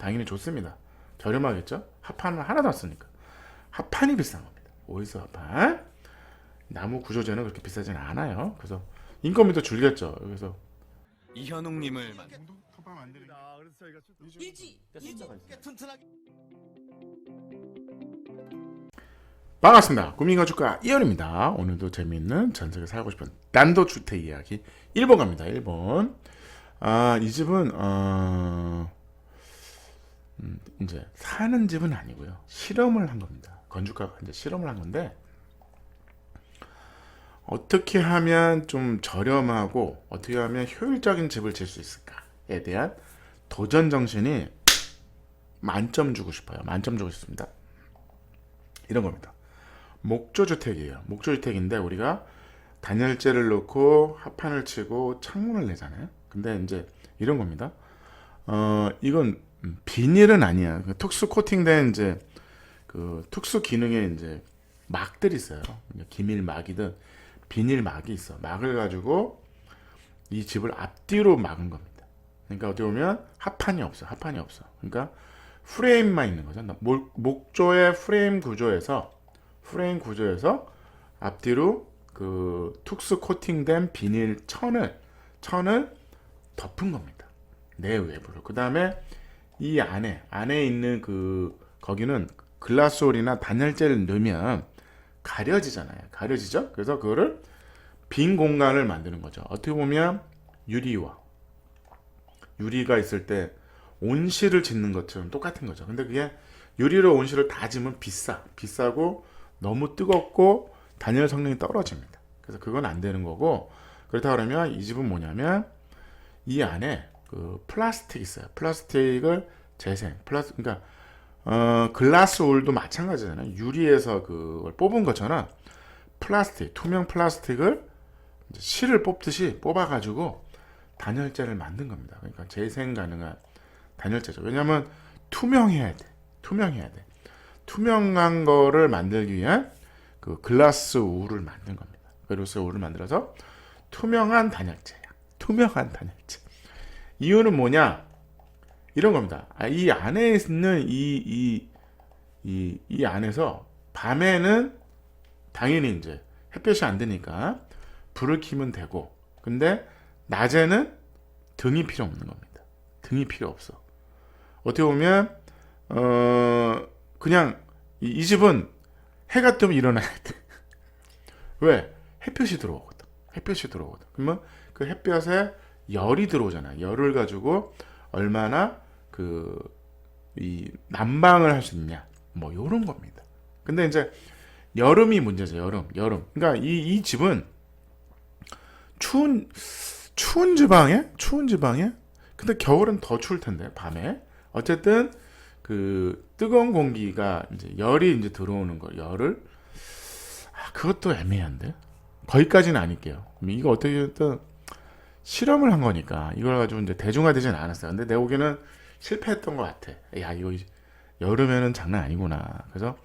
당연히 좋습니다. 저렴하겠죠? 합판을 하나도 안 쓰니까. 합판이 비싼 겁니다. 오이스 합판. 나무 구조재는 그렇게 비싸진 않아요. 그래서 인건비도 줄겠죠. 그래서 이현웅님을 반갑습니다. 구민건축가 이현입니다. 오늘도 재미있는 전세계 살고 싶은 단독주택 이야기 1번 갑니다. 1번. 이 집은 이제 사는 집은 아니고요. 실험을 한 겁니다. 건축가가 이제 실험을 한 건데 어떻게 하면 좀 저렴하고 어떻게 하면 효율적인 집을 질 수 있을까에 대한 도전 정신이 만점 주고 싶어요. 만점 주고 싶습니다. 이런 겁니다. 목조주택이에요. 목조주택인데 우리가 단열재를 넣고 합판을 치고 창문을 내잖아요. 근데 이제 이런 겁니다. 이건 비닐은 아니야. 특수 코팅된 이제 그 특수 기능의 이제 막들이 있어요. 기밀막이든 비닐막이 있어. 막을 가지고 이 집을 앞뒤로 막은 겁니다. 그러니까 어떻게 보면 합판이 없어. 합판이 없어. 그러니까 프레임만 있는 거죠. 목조의 프레임 구조에서 앞뒤로 그 특수 코팅된 비닐 천을 덮은 겁니다. 내외부로. 그 다음에 이 안에 있는 그 거기는 글라스홀이나 단열재를 넣으면 가려지잖아요. 가려지죠? 그래서 그거를 빈 공간을 만드는 거죠. 어떻게 보면 유리가 있을 때 온실을 짓는 것처럼 똑같은 거죠. 근데 그게 유리로 온실을 다 짓으면 비싸고 너무 뜨겁고 단열 성능이 떨어집니다. 그래서 그건 안 되는 거고, 그렇다 그러면 이 집은 뭐냐면 이 안에 그 플라스틱 있어요. 플라스틱을 그러니까 글라스 울도 마찬가지잖아요. 유리에서 그걸 뽑은 것처럼 투명 플라스틱을 실을 뽑듯이 뽑아가지고 단열재를 만든 겁니다. 그러니까 재생 가능한 단열재죠. 왜냐하면 투명해야 돼. 투명한 거를 만들기 위한 그 글라스 울을 만든 겁니다. 글라스 울을 만들어서 투명한 단열재야. 이유는 뭐냐? 이런 겁니다. 이 안에 있는 이 안에서 밤에는 당연히 이제 햇볕이 안 드니까 불을 켜면 되고, 근데 낮에는 등이 필요 없는 겁니다. 등이 필요 없어. 어떻게 보면 그냥 이 집은 해가 뜨면 일어나야 돼. 왜? 햇볕이 들어오거든. 그러면 그 햇볕에 열이 들어오잖아. 열을 가지고 얼마나 이 난방을 할 수 있냐. 뭐 요런 겁니다. 근데 이제 여름이 문제죠. 여름. 그러니까 이 집은 추운 지방에 근데 겨울은 더 추울 텐데 밤에 어쨌든 그 뜨거운 공기가 이제 열이 이제 들어오는 거 그것도 애매한데 거기까지는 아닐게요. 이거 어떻게든 실험을 한 거니까 이걸 가지고 이제 대중화되지는 않았어요. 근데 내 보기에는 실패했던 것 같아. 야, 이거 여름에는 장난 아니구나. 그래서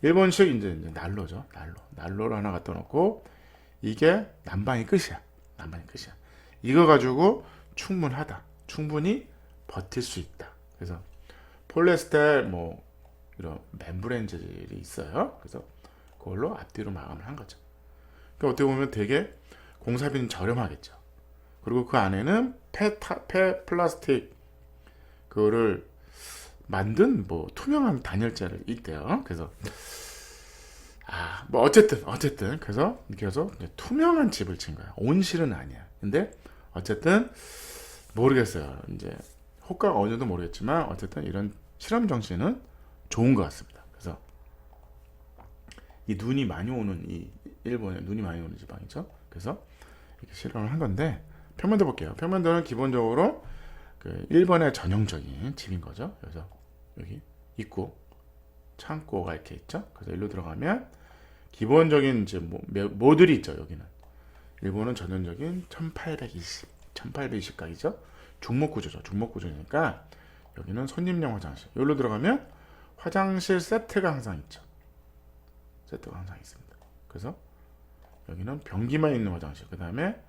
일본식 이제 난로죠. 난로를 하나 갖다 놓고 이게 난방이 끝이야. 이거 가지고 충분히 버틸 수 있다. 그래서 폴리에스테르 뭐 이런 멤브레인 재질이 있어요. 그래서 그걸로 앞뒤로 마감을 한 거죠. 그러니까 어떻게 보면 되게 공사비는 저렴하겠죠. 그리고 그 안에는 폐 플라스틱 그거를 만든 뭐 투명한 단열재를 있대요. 그래서 뭐 어쨌든 그래서 이렇게 해서 투명한 집을 친 거야. 온실은 아니야. 근데 어쨌든 모르겠어요. 이제 효과가 어느 정도 모르겠지만 어쨌든 이런 실험 정신은 좋은 것 같습니다. 그래서 이 눈이 많이 오는 이 일본에 눈이 많이 오는 지방이죠. 그래서 이렇게 실험을 한 건데 평면도 볼게요. 평면도는 기본적으로 그 일본의 전형적인 집인 거죠. 그래서 여기 입구 창고가 이렇게 있죠. 그래서 일로 들어가면 기본적인 이제 뭐들이 있죠. 여기는 일본은 전형적인 1820 각이죠. 중목구조니까 여기는 손님용 화장실. 여기로 들어가면 화장실 세트가 항상 있죠. 있습니다. 그래서 여기는 변기만 있는 화장실. 그 다음에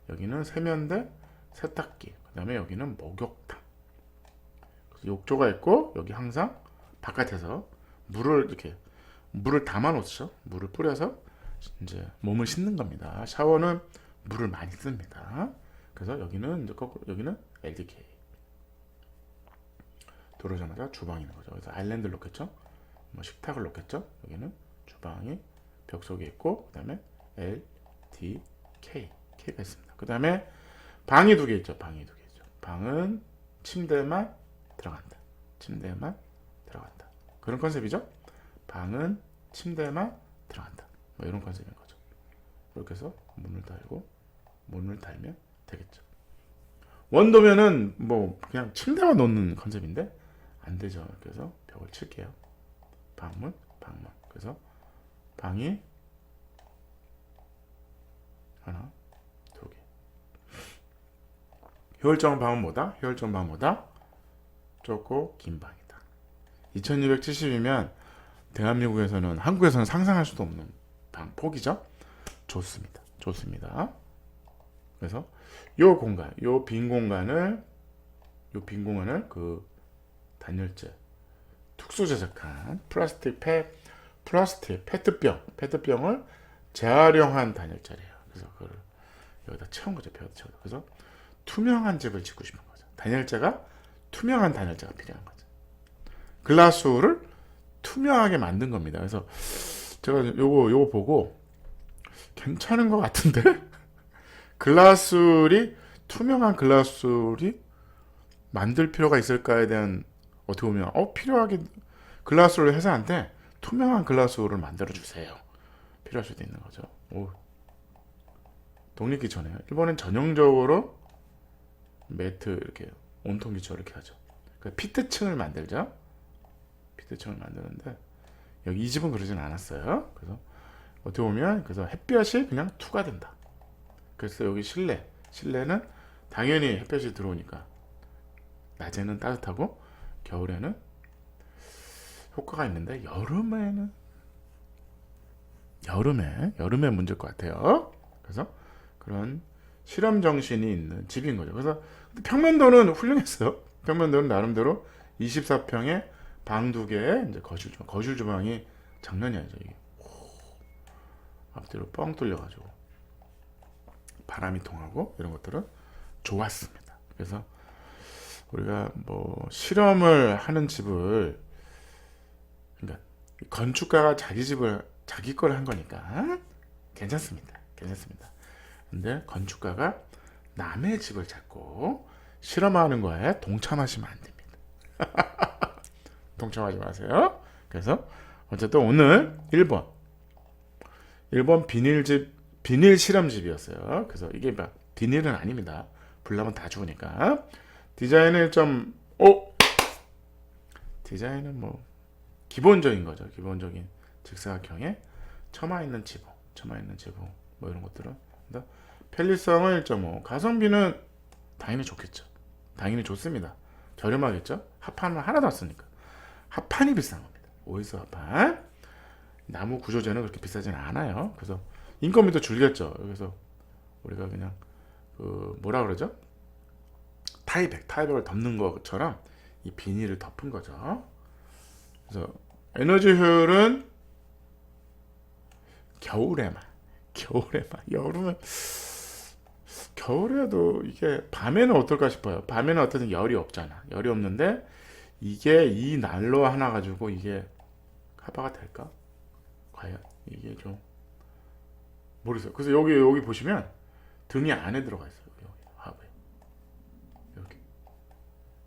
여기는 세면대, 세탁기. 그 다음에 여기는 목욕탕. 욕조가 있고 여기 항상 바깥에서 물을 담아 놓죠. 물을 뿌려서 이제 몸을 씻는 겁니다. 샤워는 물을 많이 씁니다. 그래서 여기는 이제 거꾸로 여기는 LDK. 들어오자마자 주방이 있는 거죠. 그래서 아일랜드를 놓겠죠. 뭐 식탁을 놓겠죠. 여기는 주방이 벽 속에 있고 그다음에 LDK K가 있습니다. 그다음에 방이 두 개 있죠. 방이 두 개 있죠. 방은 침대만 들어간다. 침대만 들어간다. 그런 컨셉이죠. 방은 침대만 들어간다. 뭐 이런 컨셉인 거죠. 이렇게 해서 문을 달면 되겠죠. 원도면은 뭐 그냥 침대만 놓는 컨셉인데 안 되죠. 그래서 벽을 칠게요. 방문. 그래서 방이 하나, 두 개. 효율적인 방은 뭐다? 좁고 긴 방이다. 2270이면 대한민국에서는 한국에서는 상상할 수도 없는 방 폭이죠. 좋습니다. 그래서 요 빈 공간을 그 단열재 특수 제작한 플라스틱 페트병을 재활용한 단열재래요. 그래서 그걸 여기다 채운 거죠. 그래서 투명한 집을 짓고 싶은 거죠. 투명한 단열재가 필요한 거죠. 글라스를 투명하게 만든 겁니다. 그래서 제가 요거 보고 괜찮은 것 같은데 투명한 글라스를 만들 필요가 있을까에 대한 어떻게 보면 필요하게 글라스를 회사한테 투명한 글라스를 만들어 주세요. 필요할 수도 있는 거죠. 독립기초네요. 일본은 전형적으로 매트 이렇게 온통 기초 이렇게 하죠. 피트층을 만들죠. 피트층을 만드는데 여기 이 집은 그러진 않았어요. 그래서 어떻게 보면 그래서 햇볕이 그냥 투가 된다. 그래서 여기 실내는 당연히 햇볕이 들어오니까 낮에는 따뜻하고 겨울에는 효과가 있는데 여름에 문제일 것 같아요. 그래서 그런 실험 정신이 있는 집인 거죠. 그래서 평면도는 훌륭했어요. 평면도는 나름대로 24평에 방 2개에 이제 거실 주방이 장난이 아니죠. 이게 앞뒤로 뻥 뚫려가지고 바람이 통하고 이런 것들은 좋았습니다. 그래서 우리가 뭐 실험을 하는 집을 그러니까 건축가가 자기 걸 한 거니까 괜찮습니다. 근데 건축가가 남의 집을 자꾸 실험하는 거에 동참하시면 안 됩니다. 동참하지 마세요. 그래서 어쨌든 오늘 1번 비닐 실험집이었어요. 그래서 이게 막 비닐은 아닙니다. 불나면 다 죽으니까. 디자인은 1.5. 디자인은 뭐 기본적인 거죠. 기본적인 직사각형에 처마 있는 지붕 뭐 이런 것들은. 편리성은 1.5. 가성비는 당연히 좋겠죠. 당연히 좋습니다. 저렴하겠죠. 합판은 하나도 안 쓰니까. 합판이 비싼 겁니다. 오이스 합판. 나무 구조재는 그렇게 비싸지는 않아요. 그래서 인건비도 줄겠죠. 그래서 우리가 그냥 그 뭐라 그러죠? 타이백을 덮는 것처럼 이 비닐을 덮은 거죠. 그래서 에너지 효율은 겨울에만 겨울에도 이게 밤에는 어떨까 싶어요. 밤에는 어쨌든 열이 없잖아. 열이 없는데 이게 이 난로 하나 가지고 이게 커버가 될까? 과연 이게 좀 모르겠어요. 그래서 여기 보시면 등이 안에 들어가 있어요. 여기 하부에 여기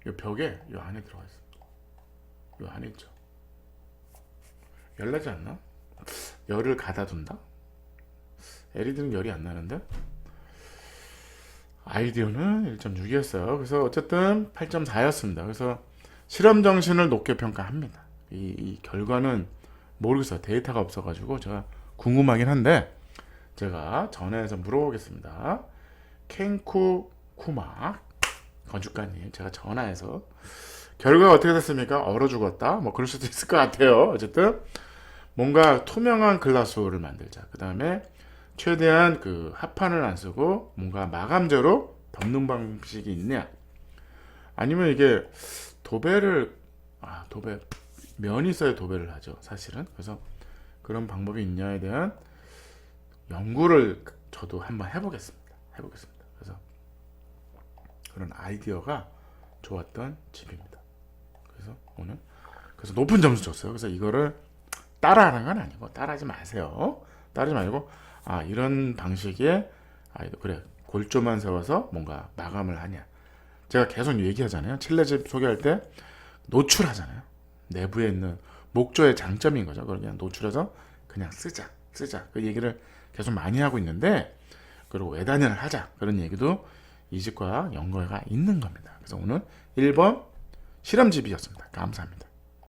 이 벽에 이 안에 들어가 있어요. 이 안에 있죠. 열나지 않나? 열을 가다 둔다? LED는 열이 안 나는데 아이디어는 1.6이었어요. 그래서 어쨌든 8.4였습니다. 그래서 실험 정신을 높게 평가합니다. 이 결과는 모르겠어요. 데이터가 없어가지고 제가 궁금하긴 한데 제가 전화해서 물어보겠습니다. 켄쿠 쿠마 건축가님, 제가 전화해서 결과가 어떻게 됐습니까? 얼어 죽었다. 뭐 그럴 수도 있을 것 같아요. 어쨌든 뭔가 투명한 글라스를 만들자. 그 다음에 최대한 그 합판을 안 쓰고 뭔가 마감재로 덮는 방식이 있냐? 아니면 이게 도배를 도배 면이 있어야 도배를 하죠, 사실은. 그래서 그런 방법이 있냐에 대한 연구를 저도 한번 해보겠습니다. 그래서 그런 아이디어가 좋았던 집입니다. 그래서 오늘 높은 점수 줬어요. 그래서 이거를 따라하는 건 아니고 따라하지 마세요. 따라하지 말고 이런 방식의 그래 골조만 세워서 뭔가 마감을 하냐. 제가 계속 얘기하잖아요. 칠레집 소개할 때 노출하잖아요. 내부에 있는 목조의 장점인 거죠. 그걸 그냥 노출해서 그냥 쓰자. 그 얘기를 계속 많이 하고 있는데, 그리고 외단연을 하자. 그런 얘기도 이 집과 연관가 있는 겁니다. 그래서 오늘 1번 실험집이었습니다. 감사합니다.